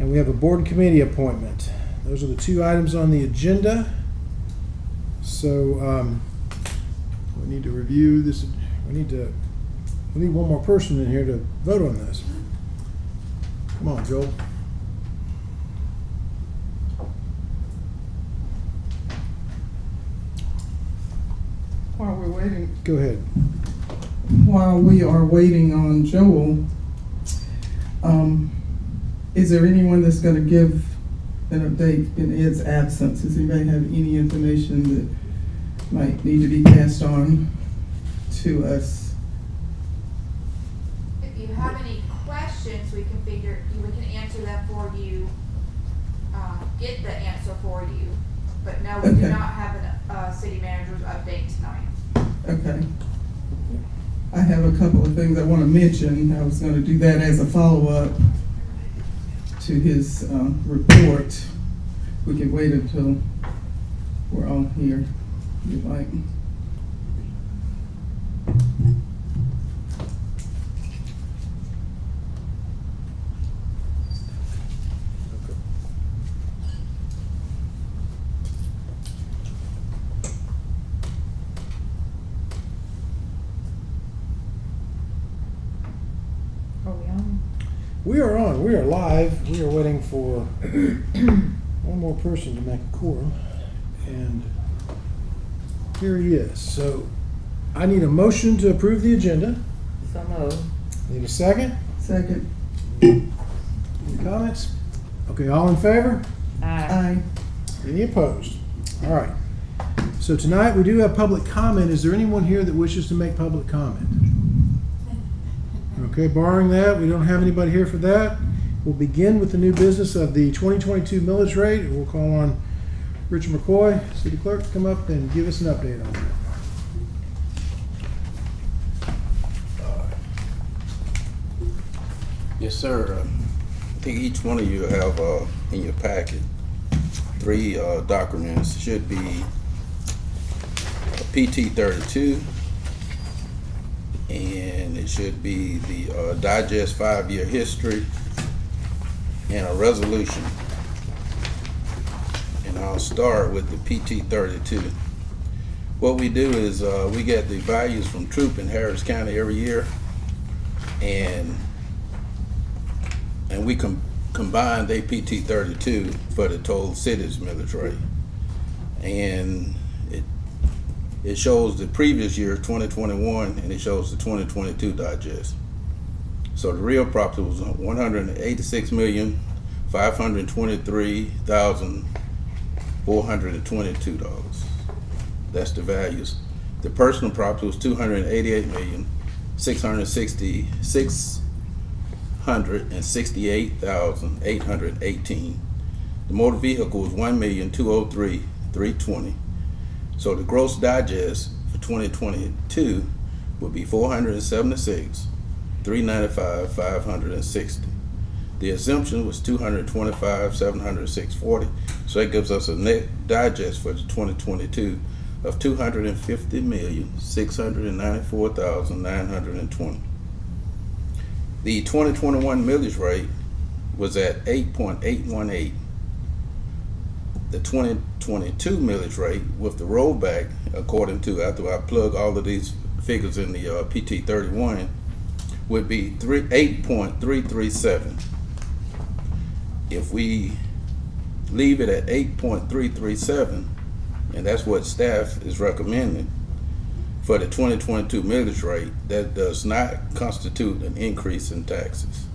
And we have a board and committee appointment. Those are the two items on the agenda. So we need to review this. We need one more person in here to vote on this. Come on, Joel. While we're waiting, Go ahead. while we are waiting on Joel, is there anyone that's gonna give an update in Ed's absence? Does anybody have any information that might need to be passed on to us? If you have any questions, we can answer them for you, get the answer for you. But no, we do Okay. not have a city manager's update tonight. Okay. I have a couple of things I want to mention. I was going to do that as a follow-up to his report. We can wait until we're all here, if you'd like. Are we on? We are on. We are live. We are waiting for one more person to make a quorum. And here he is. So I need a motion to approve the agenda. So moved. Need a second? Second. Any comments? Okay, all in favor? Aye. Aye. Any opposed? All right. So tonight we do have public comment. Is there anyone here that wishes to make public comment? Okay, barring that, we don't have anybody here for that. We'll begin with the new business of the 2022 millage rate. We'll call on Richard McCoy, City Clerk, to come up and give us an update on that. Yes, sir. I think each one of you have in your packet 3 documents. Should be a PT 32, and it should be the digest 5-year history and a resolution. And I'll start with the PT 32. What we do is we get the values from Troop in Harris County every year, and we combine the PT 32 for the total city's millage rate. And it shows the previous year, 2021, and it shows the 2022 digest. So the real property was $186,523,422. That's the values. The personal property was $288,668,818. The motor vehicle was $1,203,320. So the gross digest for 2022 would be $476,395,560. The exemption was $225,706.40. So that gives us a net digest for the 2022 of $250,694,920. The 2021 millage rate was at 8.818. The 2022 millage rate with the rollback, according to, after I plug all of these figures in the PT 31, would be 8.337. If we leave it at 8.337, and that's what staff is recommending for the 2022 millage rate, that does not constitute an increase in taxes.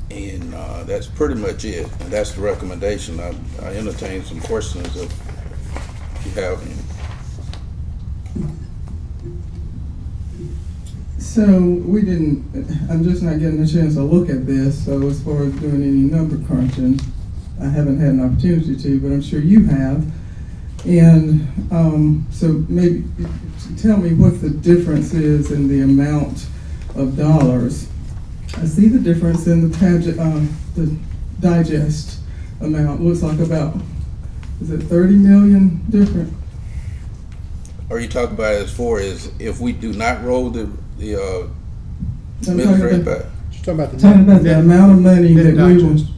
And that's pretty much it, and that's the recommendation. I entertain some questions if you have any. So I'm just not getting a chance to look at this, so as far as doing any number crunching, I haven't had an opportunity to, but I'm sure you have. And so maybe tell me what the difference is in the amount of dollars. I see the difference in the digest amount. Looks like about, is it 30 million different? Are you talking about as far as if we do not roll the I'm millage talking rate about back? Talking about the Talking about the net- amount of money net that we will, digest.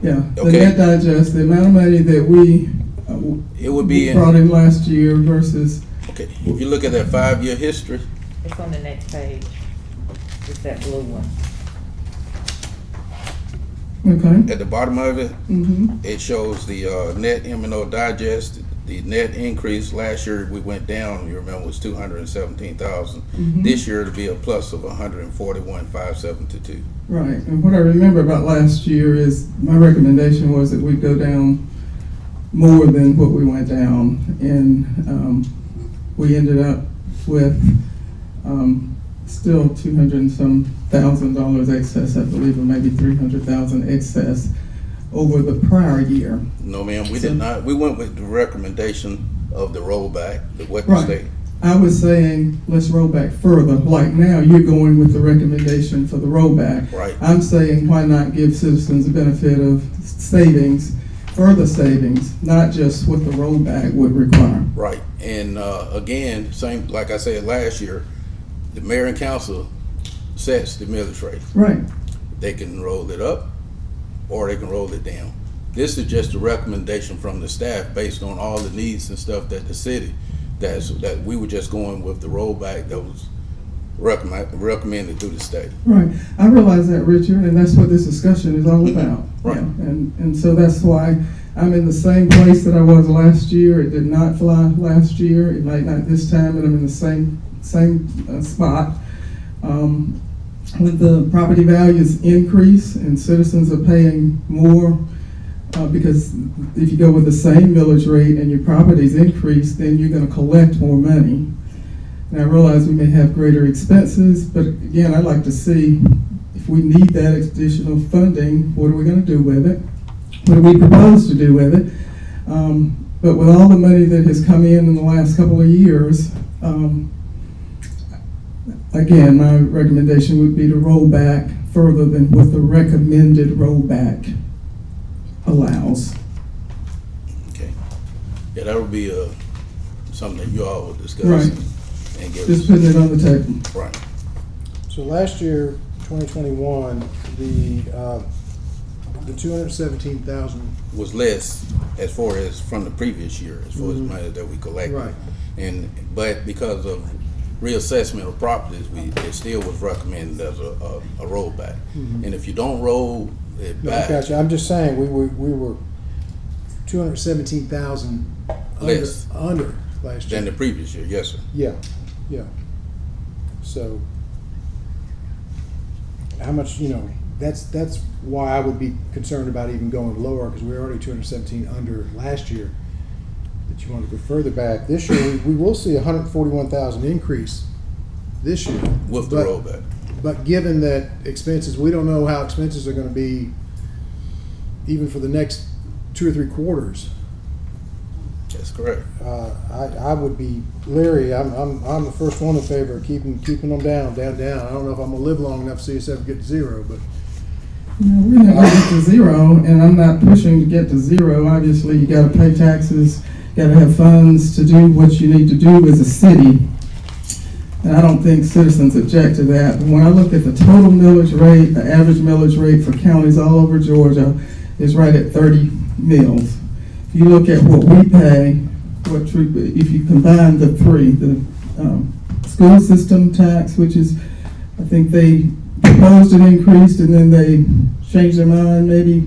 yeah, the Okay. net digest, the amount of money that we It would be in, brought in last year versus, okay, if you look at that 5-year history, It's on the next page. It's that blue one. okay? at the bottom of it, Mm-hmm, it shows the net M&O digest. The net increase last year we went down. You remember was 217,000. Mhm. This year it'll be a plus of 141,572. right. And what I remember about last year is my recommendation was that we go down more than what we went down. And we ended up with still 200 and some $1,000 excess, I believe, or maybe 300,000 excess over the prior year. No, ma'am, we So- did not. We went with the recommendation of the rollback, what the Right. state. I was saying, let's roll back further. Like now, you're going with the recommendation for the rollback. Right. I'm saying, why not give citizens the benefit of savings, further savings, not just what the rollback would require. Right, and again, same, like I said last year, the mayor and council sets the millage rate. Right, They can roll it up, or they can roll it down. This is just a recommendation from the staff based on all the needs and stuff that the city, that we were just going with the rollback that was recommended through the state. right. I realize that, Richard, and that's what this discussion is all about. Right. Yeah, and so that's why I'm in the same place that I was last year. It did not fly last year. It might not this time, but I'm in the same spot. With the property values increase and citizens are paying more, because if you go with the same millage rate and your properties increase, then you're gonna collect more money. And I realize we may have greater expenses, but again, I'd like to see if we need that additional funding, what are we gonna do with it? What do we propose to do with it? But with all the money that has come in the last couple of years, again, my recommendation would be to roll back further than what the recommended rollback allows. Okay. Yeah, that would be something that you all would discuss. Right. And give Just us, putting it on the table. right. So last year, 2021, the 217,000, Was less as far as from the previous year, as far as Mhm. money that we collected. Right. But because of reassessment of properties, it still was recommended as a rollback. Mhm. And if you don't roll it no, I back, got you. I'm just saying, we were 217,000 Less. under last than the year. previous year, yes, sir. Yeah, yeah. So, how much, that's why I would be concerned about even going lower, because we're already 217 under last year. That you want to go further back. This year, we will see 141,000 increase this year. With the But- rollback. But given that expenses, we don't know how expenses are gonna be even for the next 2 or 3 quarters. That's correct. I would be, Larry, I'm the first one in favor of keeping them down. I don't know if I'm gonna live long enough to see us ever get to 0, but We're not gonna get to zero, and I'm not pushing to get to zero. Obviously, you gotta pay taxes, gotta have funds to do what you need to do as a city. And I don't think citizens object to that. But when I look at the total millage rate, the average millage rate for counties all over Georgia is right at 30 mills. If you look at what we pay, if you combine the three, the school system tax, which is, I think they proposed an increase and then they changed their mind maybe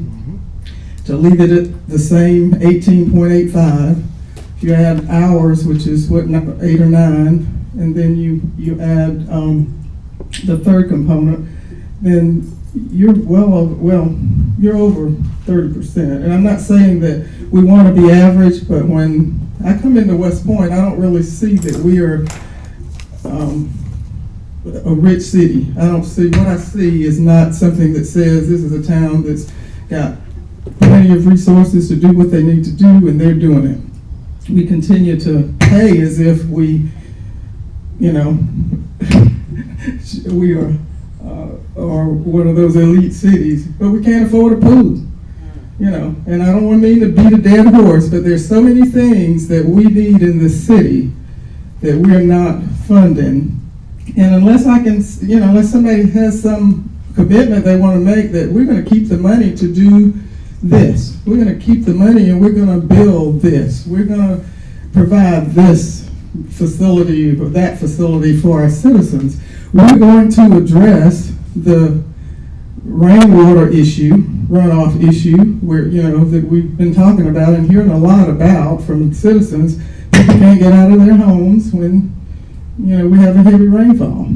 to leave it at the same 18.85. If you add hours, which is 8 or 9, and then you add the third component, then you're you're over 30%. And I'm not saying that we want to be average, but when I come into West Point, I don't really see that we are a rich city. What I see is not something that says this is a town that's got plenty of resources to do what they need to do, and they're doing it. We continue to pay as if we are one of those elite cities, but we can't afford a pool. And I don't want me to beat a dead horse, but there's so many things that we need in this city that we're not funding. And unless unless somebody has some commitment they want to make that we're going to keep the money to do this. We're going to keep the money and we're going to build this. We're going to provide this facility or that facility for our citizens. We're going to address the rainwater issue, runoff issue, where, you know, that we've been talking about and hearing a lot about from citizens. People can't get out of their homes when, you know, we have a heavy rainfall.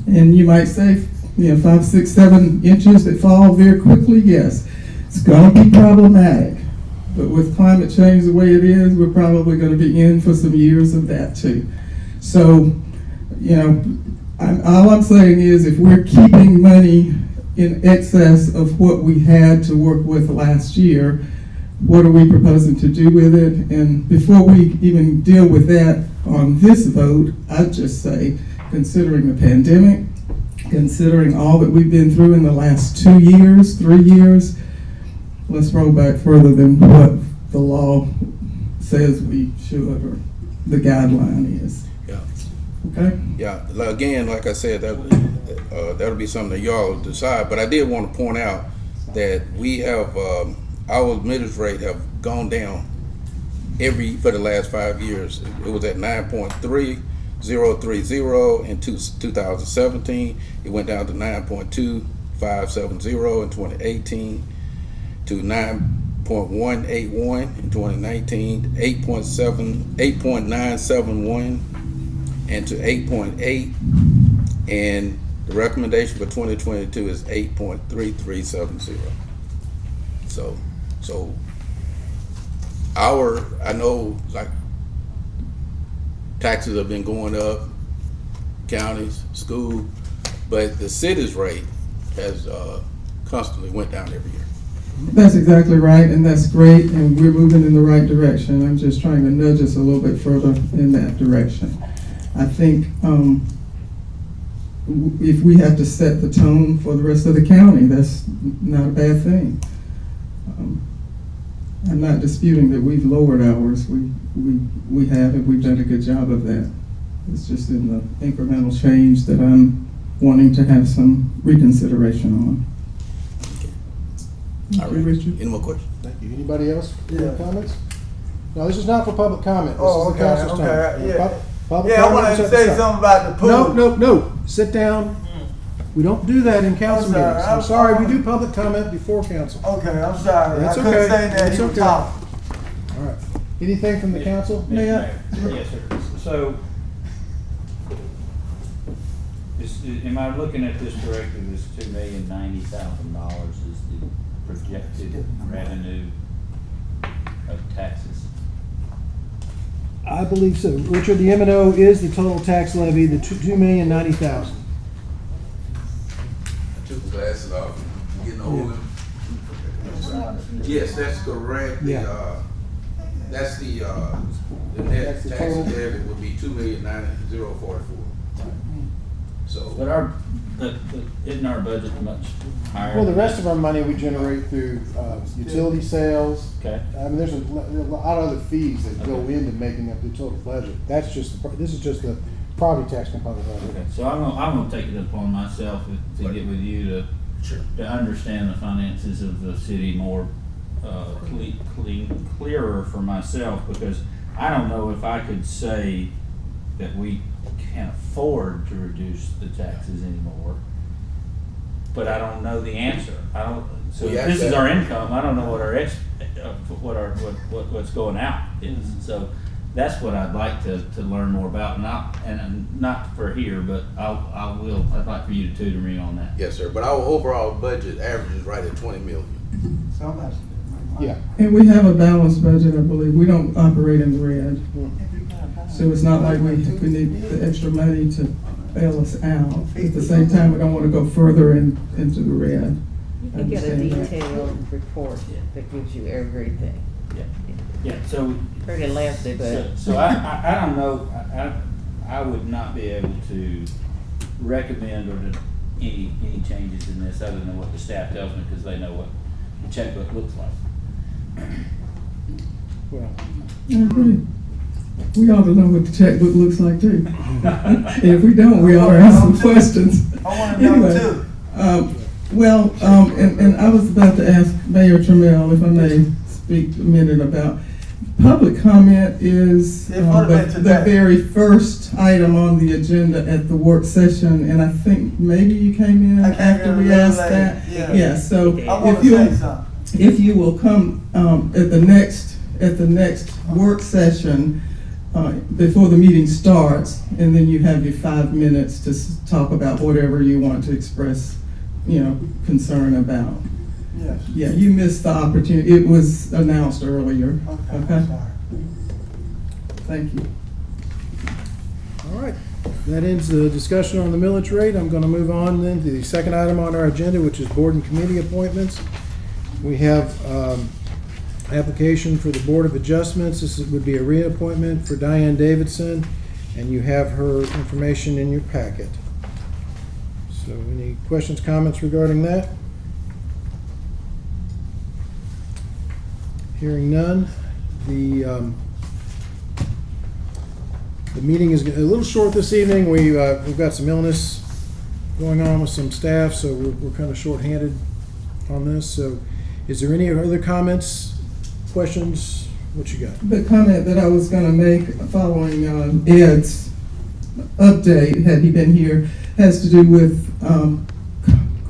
And you might say, you know, 5, 6, 7 inches that fall very quickly, yes. It's gonna be problematic. But with climate change the way it is, we're probably gonna be in for some years of that too. So, you know, all I'm saying is if we're keeping money in excess of what we had to work with last year, what are we proposing to do with it? And before we even deal with that on this vote, I'd just say, considering the pandemic, considering all that we've been through in the last 2 years, 3 years, let's roll back further than what the law says we should, or the guideline is. Yeah. Okay? Yeah, again, like I said, that'll be something that y'all will decide, but I did want to point out that we have, our millage rate have gone down for the last 5 years. It was at 9.3030 in 2017. It went down to 9.2570 in 2018, to 9.181 in 2019, 8.971, and to 8.8. And the recommendation for 2022 is 8.3370. So I know, like, taxes have been going up, counties, school, but the city's rate has constantly went down every year. That's exactly right, and that's great, and we're moving in the right direction. I'm just trying to nudge us a little bit further in that direction. I think if we have to set the tone for the rest of the county, that's not a bad thing. I'm not disputing that we've lowered ours. We have, and we've done a good job of that. It's just in the incremental change that I'm wanting to have some reconsideration on. All Okay, right. Richard? Any more questions? Thank you. Anybody else? Yeah. Comments? No, this is not for public comment. This Oh, is the council's okay, time. yeah. Public Yeah, I comment wanted is to at the say start. something about the pool. No. Sit down. We don't do that in council I'm sorry. meetings. I'm sorry, we do public comment before council. Okay, I'm sorry. That's I couldn't okay. say that That's you were okay. talking. All right. Anything from the council? Mr. Mayor? Mayor. Yes, sir. So, am I looking at this correctly? This $2,090,000 is the projected revenue of taxes? I believe so. Richard, the M&O is the total tax levy, the $2,090,000. I took the glasses off. I'm getting older. Yes, that's correct. Yeah. That's the net That's the tax total. levy would be $2,090,044. So. But isn't our budget much higher? Well, the than rest that? of our money we generate through utility sales. Okay. I mean, there's a lot of other fees that go Okay. into making up the total budget. That's just, this is just the property tax component of Okay, it. so I'm gonna take it upon myself to get with you to understand the finances of the city more clearer for myself, because I don't know if I could say that we can't afford to reduce the taxes anymore, but I don't know the answer. So Well, if yeah, this is that- our income, I don't know what what's going out is. So that's what I'd like to learn more about, and not for here, but I'd like for you to tutor me on that. Yes, sir. But our overall budget average is right at 20 million. Somebody. Yeah. And we have a balanced budget, I believe. We don't operate in the red. So it's not like we need the extra money to bail us out. At the same time, we don't want to go further into the red. You get a Understand that. detailed report that gives you everything. Yeah, so, Pretty lengthy, but so I don't know, I would not be able to recommend any changes in this other than what the staff tells me, because they know what the checkbook looks like. Well, I agree. We ought to know what the checkbook looks like too. And if we don't, we ought to ask some questions. I wanna know Anyway, too. And I was about to ask Mayor Trammell, if I may speak a minute about, public comment is It would've been the today. very first item on the agenda at the work session, and I think maybe you came in I came after in a we little asked late, that. yeah. Yeah, so I want if to say you, something. if you will come at the next work session, before the meeting starts, and then you have your 5 minutes to talk about whatever you want to express, concern about. Yes. Yeah, you missed the opportunity. It was announced earlier. Okay, I'm sorry. Thank you. All right, that ends the discussion on the millage rate. I'm going to move on then to the second item on our agenda, which is board and committee appointments. We have application for the Board of Adjustments. This would be a reappointment for Diane Davidson, and you have her information in your packet. So any questions, comments regarding that? Hearing none, the meeting is a little short this evening. We've got some illness going on with some staff, so we're kind of short-handed on this. So is there any other comments, questions? What you got? The comment that I was going to make following Ed's update, had he been here, has to do with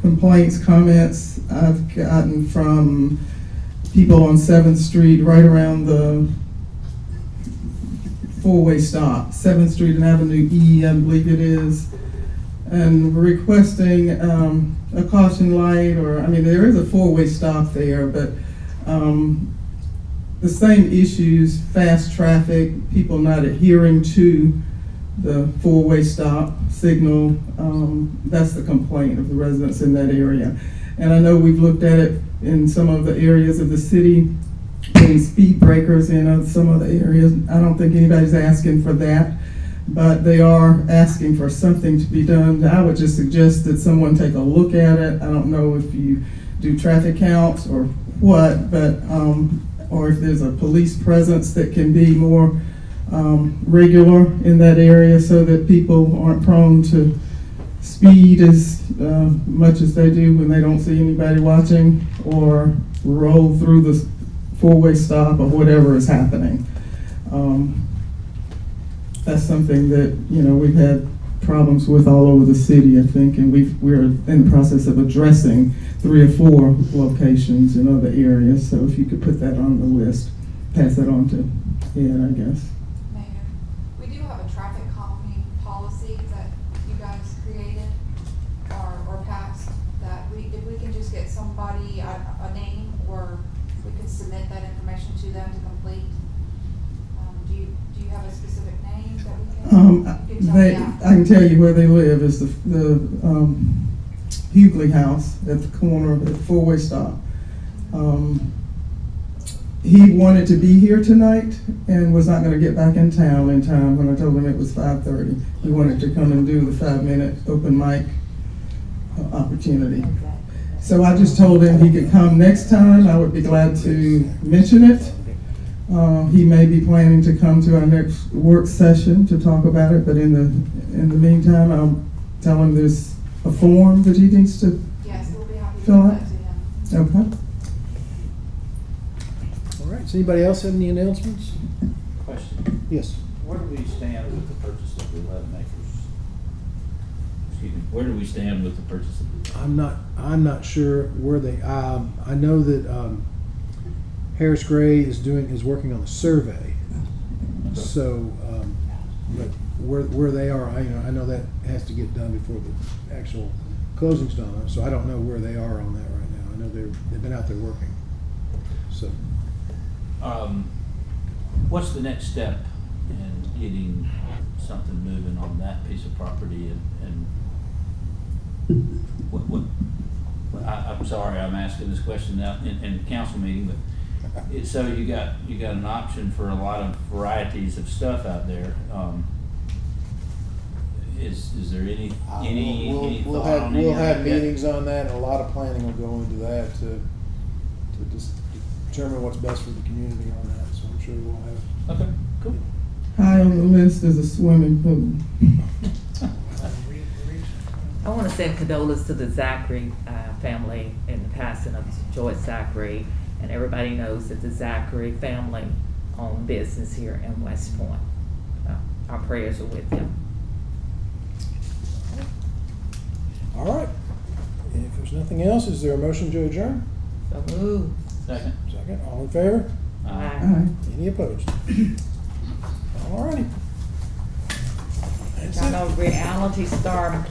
complaints, comments I've gotten from people on 7th Street, right around the four-way stop, 7th Street and Avenue E, I believe it is, and requesting a caution light, there is a four-way stop there, but the same issues, fast traffic, people not adhering to the four-way stop signal, that's the complaint of the residents in that area. And I know we've looked at it in some of the areas of the city, putting speed breakers in some of the areas. I don't think anybody's asking for that, but they are asking for something to be done. I would just suggest that someone take a look at it. I don't know if you do traffic counts or what, but, or if there's a police presence that can be more regular in that area so that people aren't prone to speed as much as they do when they don't see anybody watching, or roll through the four-way stop, or whatever is happening. That's something that, we've had problems with all over the city, I think, and we're in the process of addressing 3 or 4 locations in other areas. So if you could put that on the list, pass that on to Ed, I guess. Mayor, we do have a traffic calming policy that you guys created or passed, that if we can just get somebody, a name, or we can submit that information to them to complete. Do you have a specific name that we can? You can tell me after. I can tell you where they live is the Hughley House at the corner of the four-way stop. He wanted to be here tonight and was not going to get back in town in time when I told him it was 5:30. He wanted to come and do the 5-minute open mic opportunity. So I just told him he could come next time. I would be glad to mention it. He may be planning to come to our next work session to talk about it, but in the meantime, I'll tell him there's a form that he needs to. Yes, we'll be happy to Fill give out? that to him. Okay. All right, does anybody else have any announcements? Question, Yes. where do we stand with the purchase of the 11 acres? Excuse me, where do we stand with the purchase of the? I'm not sure where they, I know that Harris Gray is working on a survey. So, but where they are, I know that has to get done before the actual closing's done. So I don't know where they are on that right now. I know they've been out there working. So, What's the next step in getting something moving on that piece of property, and I'm sorry, I'm asking this question now in the council meeting, but so you got an option for a lot of varieties of stuff out there. Is there any we'll thought on any of have that yet? meetings on that, and a lot of planning will go into that to just determine what's best for the community on that. So I'm sure we'll have. Okay, cool. High on the list is a swimming pool. I want to send condolences to the Zachary family in the passing of Joyce Zachary. And everybody knows that the Zachary family own business here in West Point. Our prayers are with them. All right. If there's nothing else, is there a motion to adjourn? So move. Second. Second, all in favor? Aye. Any opposed? All righty. That's I it. know Reality Star,